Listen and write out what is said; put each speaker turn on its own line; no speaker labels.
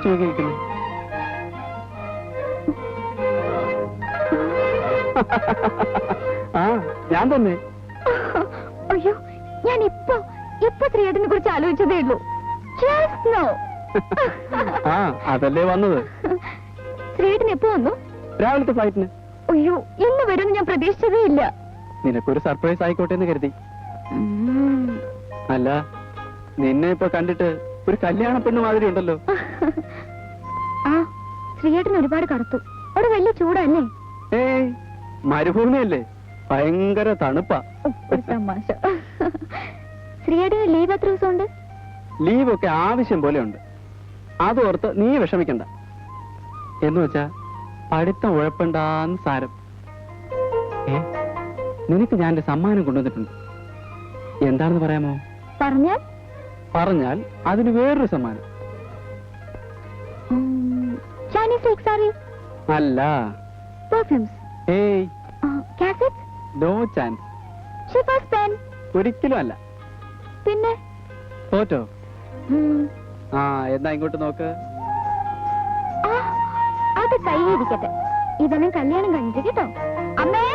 ഒളിച്ചു നോക്കിയിരിക്കുന്നു. ആ ഞാൻ തന്നെ.
അയ്യോ, ഞാൻ ഇപ്പൊ ശ്രീയേട്ടനെ കുറിച്ച് ആലോചിച്ചതേ ഉള്ളൂ.
ആ അതല്ലേ വന്നത്.
ശ്രീയേട്ടൻ എപ്പോ വന്നു?
രാവിലത്തെ ഫ്ലൈറ്റിന്.
അയ്യോ, ഇന്ന് വരുമെന്ന് ഞാൻ പ്രതീക്ഷിച്ചതേ ഇല്ല.
നിനക്കൊരു സർപ്രൈസ് ആയിക്കോട്ടെ എന്ന് കരുതി. അല്ല, നിന്നെ ഇപ്പൊ കണ്ടിട്ട് ഒരു കല്യാണ പെണ്ണ് മാതിരി ഉണ്ടല്ലോ.
ആ, ശ്രീയേട്ടൻ ഒരുപാട് കറുത്തു. അവിടെ വലിയ ചൂടല്ലേ?
ഏയ്, മരുഭൂമിയല്ലേ, ഭയങ്കര തണുപ്പാ.
തമാശ. ശ്രീയേട്ടന് ലീവ് എത്ര ദിവസം ഉണ്ട്?
ലീവൊക്കെ ആവശ്യം പോലെ ഉണ്ട്. അതോർത്ത് നീ വിഷമിക്കണ്ട. എന്ന് വെച്ചാ പഠിത്തം ഉഴപ്പണ്ടാന്ന് സാരം. നിനക്ക് ഞാൻ എന്റെ സമ്മാനം കൊണ്ടുവന്നിട്ടുണ്ട്. എന്താണെന്ന് പറയാമോ? പറഞ്ഞാൽ അതിന് വേറൊരു സമ്മാനം. അല്ല, ഏയ് നോ ചാൻസ്. ഒരിക്കലും അല്ല.
പിന്നെ
തോറ്റോ? ആ എന്നാ ഇങ്ങോട്ട് നോക്ക്.
അത് കൈയിരിക്കട്ടെ. ഇവനെ കല്യാണം കഴിഞ്ഞിട്ട് കേട്ടോ അമ്മേ.